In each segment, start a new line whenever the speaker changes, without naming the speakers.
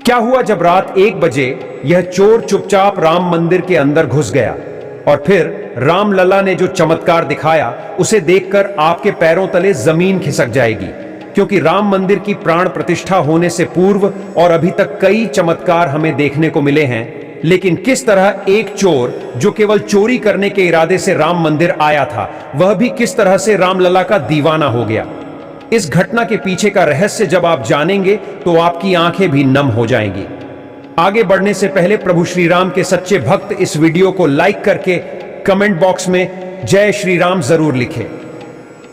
क्या हुआ जब रात 1 बजे यह चोर चुपचाप राम मंदिर के अंदर घुस गया और फिर रामलला ने जो चमत्कार दिखाया उसे देखकर आपके पैरों तले जमीन खिसक जाएगी, क्योंकि राम मंदिर की प्राण प्रतिष्ठा होने से पूर्व और अभी तक कई चमत्कार हमें देखने को मिले हैं, लेकिन किस तरह एक चोर जो केवल चोरी करने के इरादे से राम मंदिर आया था, वह भी किस तरह से रामलला का दीवाना हो गया। इस घटना के पीछे का रहस्य जब आप जानेंगे तो आपकी आंखें भी नम हो जाएंगी। आगे बढ़ने से पहले प्रभु श्री राम के सच्चे भक्त इस वीडियो को लाइक करके कमेंट बॉक्स में जय श्री राम जरूर लिखें।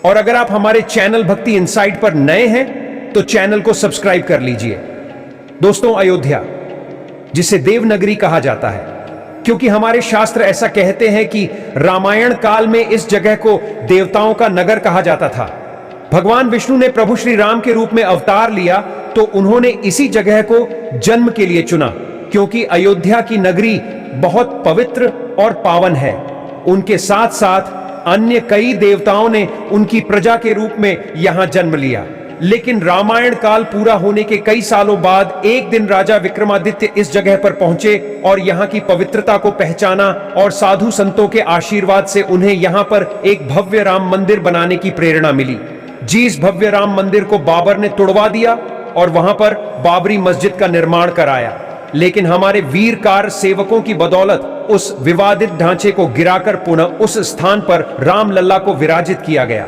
और अगर आप हमारे चैनल भक्ति इनसाइट पर नए हैं तो चैनल को सब्सक्राइब कर लीजिए। दोस्तों, अयोध्या जिसे देवनगरी कहा जाता है, क्योंकि हमारे शास्त्र ऐसा कहते हैं कि रामायण काल में इस जगह को देवताओं का नगर कहा जाता था। भगवान विष्णु ने प्रभु श्री राम के रूप में अवतार लिया तो उन्होंने इसी जगह को जन्म के लिए चुना, क्योंकि अयोध्या की नगरी बहुत पवित्र और पावन है। उनके साथ साथ अन्य कई देवताओं ने उनकी प्रजा के रूप में यहां जन्म लिया। लेकिन रामायण काल पूरा होने के कई सालों बाद एक दिन राजा विक्रमादित्य इस जगह पर पहुंचे और यहां की पवित्रता को पहचाना और साधु संतों के आशीर्वाद से उन्हें यहां पर एक भव्य राम मंदिर बनाने की प्रेरणा मिली। इस भव्य राम मंदिर को बाबर ने तुड़वा दिया और वहां पर बाबरी मस्जिद का निर्माण कराया, लेकिन हमारे वीरकार सेवकों की बदौलत उस विवादित ढांचे को गिराकर पुनः उस स्थान पर रामलला को विराजित किया गया।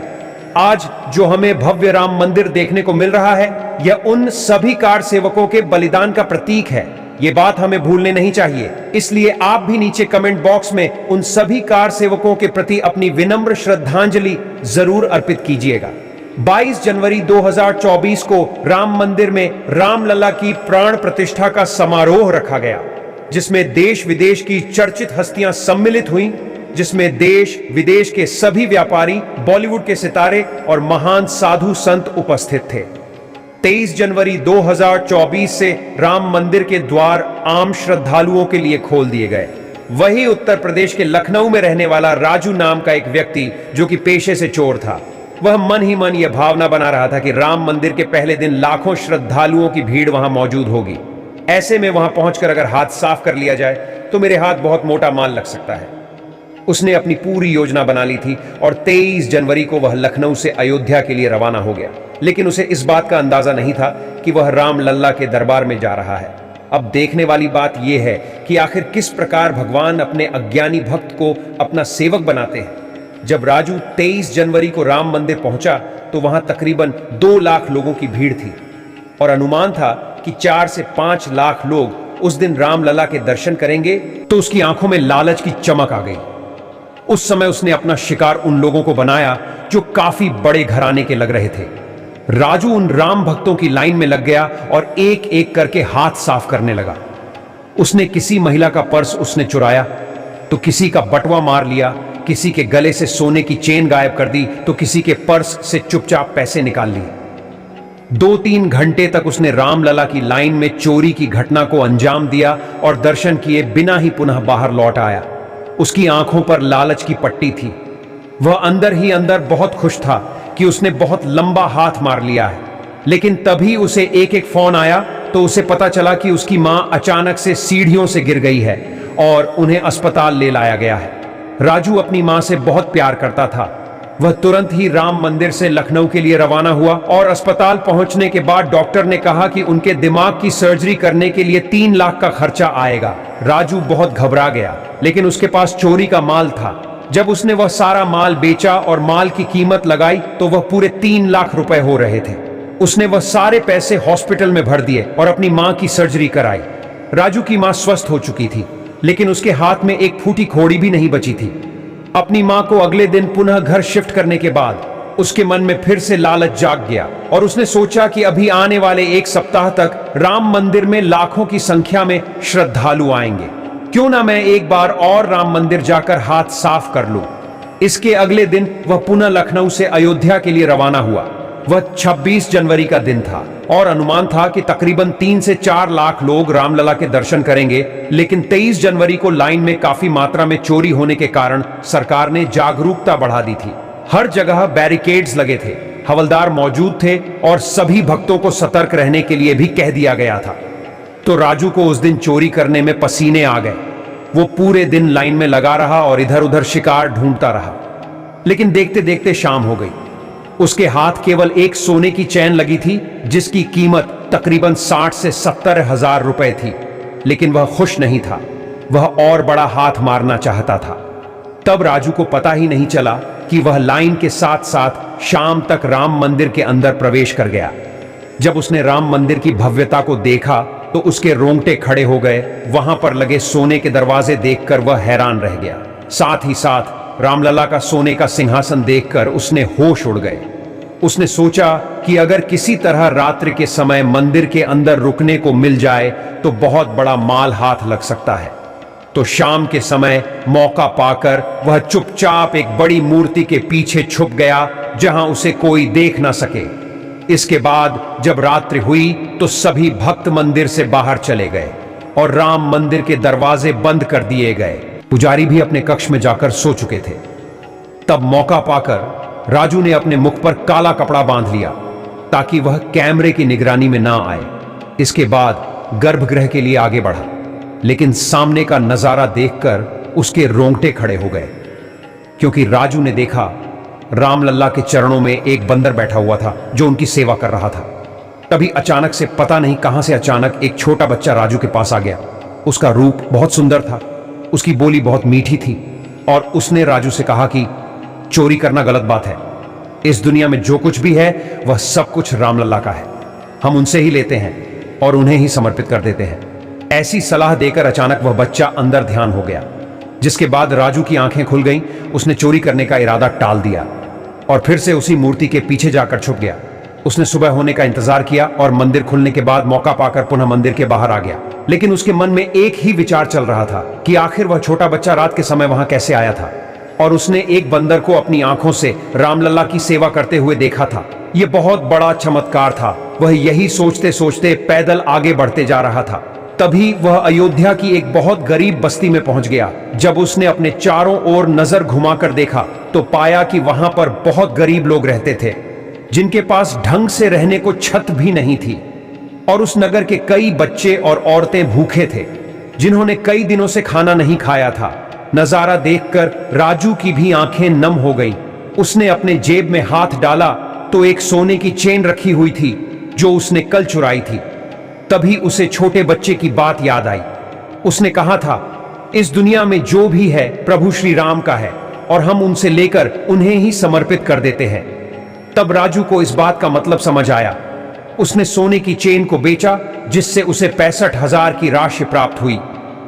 आज जो हमें भव्य राम मंदिर देखने को मिल रहा है, यह उन सभी कार सेवकों के बलिदान का प्रतीक है। यह बात हमें भूलने नहीं चाहिए। इसलिए आप भी नीचे कमेंट बॉक्स में उन सभी कार सेवकों के प्रति अपनी विनम्र श्रद्धांजलि जरूर अर्पित कीजिएगा। 22 जनवरी 2024 को राम मंदिर में रामलला की प्राण प्रतिष्ठा का समारोह रखा गया, जिसमें देश विदेश की चर्चित हस्तियां सम्मिलित हुईं, जिसमें देश विदेश के सभी व्यापारी, बॉलीवुड के सितारे और महान साधु संत उपस्थित थे। 23 जनवरी 2024 से राम मंदिर के द्वार आम श्रद्धालुओं के लिए खोल दिए गए। वही उत्तर प्रदेश के लखनऊ में रहने वाला राजू नाम का एक व्यक्ति, जो कि पेशे से चोर था, वह मन ही मन यह भावना बना रहा था कि राम मंदिर के पहले दिन लाखों श्रद्धालुओं की भीड़ वहां मौजूद होगी। ऐसे में वहां पहुंचकर अगर हाथ साफ कर लिया जाए तो मेरे हाथ बहुत मोटा माल लग सकता है। उसने अपनी पूरी योजना बना ली थी और 23 जनवरी को वह लखनऊ से अयोध्या के लिए रवाना हो गया, लेकिन उसे इस बात का अंदाजा नहीं था कि वह रामलला के दरबार में जा रहा है। अब देखने वाली बात यह है कि आखिर किस प्रकार भगवान अपने अज्ञानी भक्त को अपना सेवक बनाते हैं। जब राजू 23 जनवरी को राम मंदिर पहुंचा तो वहां तकरीबन 2 लाख लोगों की भीड़ थी और अनुमान था कि 4 से 5 लाख लोग उस दिन रामलला के दर्शन करेंगे। तो उसकी आंखों में लालच की चमक आ गई। उस समय उसने अपना शिकार उन लोगों को बनाया जो काफी बड़े घराने के लग रहे थे। राजू उन राम भक्तों की लाइन में लग गया और एक एक करके हाथ साफ करने लगा। उसने किसी महिला का पर्स उसने चुराया तो किसी का बटुआ मार लिया, किसी के गले से सोने की चेन गायब कर दी तो किसी के पर्स से चुपचाप पैसे निकाल लिए। 2-3 घंटे तक उसने रामलला की लाइन में चोरी की घटना को अंजाम दिया और दर्शन किए बिना ही पुनः बाहर लौट आया। उसकी आंखों पर लालच की पट्टी थी। वह अंदर ही अंदर बहुत खुश था कि उसने बहुत लंबा हाथ मार लिया है, लेकिन तभी उसे एक फोन आया तो उसे पता चला कि उसकी मां अचानक से सीढ़ियों से गिर गई है और उन्हें अस्पताल ले लाया गया है। राजू अपनी मां से बहुत प्यार करता था। वह तुरंत ही राम मंदिर से लखनऊ के लिए रवाना हुआ और अस्पताल पहुंचने के बाद डॉक्टर ने कहा कि उनके दिमाग की सर्जरी करने के लिए 3 लाख का खर्चा आएगा। राजू बहुत घबरा गया, लेकिन उसके पास चोरी का माल था। जब उसने वह सारा माल बेचा और माल की कीमत लगाई तो वह पूरे 3 लाख रुपए हो रहे थे। उसने वह सारे पैसे हॉस्पिटल में भर दिए और अपनी मां की सर्जरी कराई। राजू की मां स्वस्थ हो चुकी थी, लेकिन उसके हाथ में एक फूटी खोड़ी भी नहीं बची थी। अपनी मां को अगले दिन पुनः घर शिफ्ट करने के बाद उसके मन में फिर से लालच जाग गया और उसने सोचा कि अभी आने वाले 1 सप्ताह तक राम मंदिर में लाखों की संख्या में श्रद्धालु आएंगे। क्यों ना मैं एक बार और राम मंदिर जाकर हाथ साफ कर लूं। इसके अगले दिन वह पुनः लखनऊ से अयोध्या के लिए रवाना हुआ। वह 26 जनवरी का दिन था और अनुमान था कि तकरीबन 3 से 4 लाख लोग रामलला के दर्शन करेंगे, लेकिन 23 जनवरी को लाइन में काफी मात्रा में चोरी होने के कारण सरकार ने जागरूकता बढ़ा दी थी। हर जगह बैरिकेड्स लगे थे, हवलदार मौजूद थे और सभी भक्तों को सतर्क रहने के लिए भी कह दिया गया था। तो राजू को उस दिन चोरी करने में पसीने आ गए। वो पूरे दिन लाइन में लगा रहा और इधर उधर शिकार ढूंढता रहा, लेकिन देखते देखते शाम हो गई। उसके हाथ केवल एक सोने की चैन लगी थी जिसकी कीमत तकरीबन 60 से 70 हजार रुपए थी, लेकिन वह खुश नहीं था। वह और बड़ा हाथ मारना चाहता था। तब राजू को पता ही नहीं चला कि वह लाइन के साथ साथ शाम तक राम मंदिर के अंदर प्रवेश कर गया। जब उसने राम मंदिर की भव्यता को देखा तो उसके रोंगटे खड़े हो गए। वहां पर लगे सोने के दरवाजे देखकर वह हैरान रह गया। साथ ही साथ रामलला का सोने का सिंहासन देखकर उसने होश उड़ गए। उसने सोचा कि अगर किसी तरह रात्रि के समय मंदिर के अंदर रुकने को मिल जाए तो बहुत बड़ा माल हाथ लग सकता है। तो शाम के समय मौका पाकर वह चुपचाप एक बड़ी मूर्ति के पीछे छुप गया जहां उसे कोई देख ना सके। इसके बाद जब रात्रि हुई तो सभी भक्त मंदिर से बाहर चले गए और राम मंदिर के दरवाजे बंद कर दिए गए। पुजारी भी अपने कक्ष में जाकर सो चुके थे। तब मौका पाकर राजू ने अपने मुख पर काला कपड़ा बांध लिया ताकि वह कैमरे की निगरानी में ना आए। इसके बाद गर्भगृह के लिए आगे बढ़ा, लेकिन सामने का नजारा देखकर उसके रोंगटे खड़े हो गए, क्योंकि राजू ने देखा रामलल्ला के चरणों में एक बंदर बैठा हुआ था जो उनकी सेवा कर रहा था। तभी अचानक से, पता नहीं कहां से अचानक, एक छोटा बच्चा राजू के पास आ गया। उसका रूप बहुत सुंदर था, उसकी बोली बहुत मीठी थी और उसने राजू से कहा कि चोरी करना गलत बात है। इस दुनिया में जो कुछ भी है वह सब कुछ रामलल्ला का है। हम उनसे ही लेते हैं और उन्हें ही समर्पित कर देते हैं। ऐसी सलाह देकर अचानक वह बच्चा अंदर ध्यान हो गया, जिसके बाद राजू की आंखें खुल गईं। उसने चोरी करने का इरादा टाल दिया और फिर से उसी मूर्ति के पीछे जाकर छुप गया। उसने सुबह होने का इंतजार किया और मंदिर खुलने के बाद मौका पाकर पुनः मंदिर के बाहर आ गया। लेकिन उसके मन में एक ही विचार चल रहा था कि आखिर वह छोटा बच्चा रात के समय वहां कैसे आया था। और उसने एक बंदर को अपनी आंखों से रामलल्ला की सेवा करते हुए देखा था। यह बहुत बड़ा चमत्कार था। वह यही सोचते सोचते पैदल आगे बढ़ते जा रहा था। तभी वह अयोध्या की एक बहुत गरीब बस्ती में पहुंच गया। जब उसने अपने चारों ओर नजर घुमाकर देखा तो पाया कि वहां पर बहुत गरीब लोग रहते थे, जिनके पास ढंग से रहने को छत भी नहीं थी। और उस नगर के कई बच्चे और औरतें भूखे थे, जिन्होंने कई दिनों से खाना नहीं खाया था। नजारा देखकर राजू की भी आंखें नम हो गई। उसने अपने जेब में हाथ डाला तो एक सोने की चेन रखी हुई थी जो उसने कल चुराई थी। तभी उसे छोटे बच्चे की बात याद आई। उसने कहा था, इस दुनिया में जो भी है प्रभु श्री राम का है और हम उनसे लेकर उन्हें ही समर्पित कर देते हैं। तब राजू को इस बात का मतलब समझ आया। उसने सोने की चेन को बेचा, जिससे उसे 65,000 की राशि प्राप्त हुई।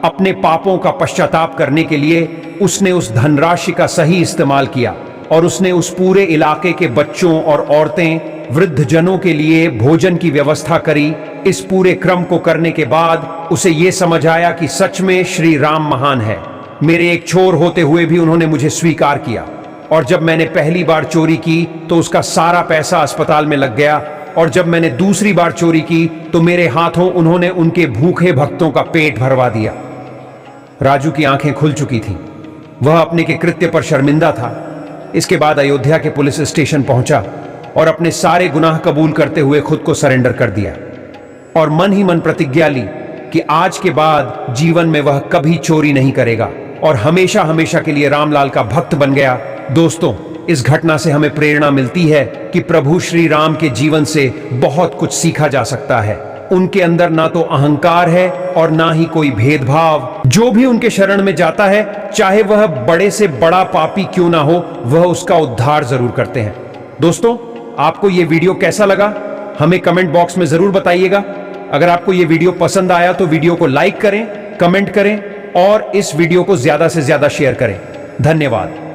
अपने पापों का पश्चाताप करने के लिए उसने उस धनराशि का सही इस्तेमाल किया और उसने उस पूरे इलाके के बच्चों और औरतें, वृद्धजनों के लिए भोजन की व्यवस्था करी। इस पूरे क्रम को करने के बाद उसे यह समझ आया कि सच में श्री राम महान है। मेरे एक छोर होते हुए भी उन्होंने मुझे स्वीकार किया, और जब मैंने पहली बार चोरी की तो उसका सारा पैसा अस्पताल में लग गया, और जब मैंने दूसरी बार चोरी की तो मेरे हाथों उन्होंने उनके भूखे भक्तों का पेट भरवा दिया। राजू की आंखें खुल चुकी थीं। वह अपने के कृत्य पर शर्मिंदा था। इसके बाद अयोध्या के पुलिस स्टेशन पहुंचा और अपने सारे गुनाह कबूल करते हुए खुद को सरेंडर कर दिया और मन ही मन प्रतिज्ञा ली कि आज के बाद जीवन में वह कभी चोरी नहीं करेगा और हमेशा हमेशा के लिए रामलाल का भक्त बन गया। दोस्तों, इस घटना से हमें प्रेरणा मिलती है कि प्रभु श्री राम के जीवन से बहुत कुछ सीखा जा सकता है। उनके अंदर ना तो अहंकार है और ना ही कोई भेदभाव। जो भी उनके शरण में जाता है, चाहे वह बड़े से बड़ा पापी क्यों ना हो, वह उसका उद्धार जरूर करते हैं। दोस्तों, आपको यह वीडियो कैसा लगा हमें कमेंट बॉक्स में जरूर बताइएगा। अगर आपको यह वीडियो पसंद आया तो वीडियो को लाइक करें, कमेंट करें और इस वीडियो को ज्यादा से ज्यादा शेयर करें। धन्यवाद।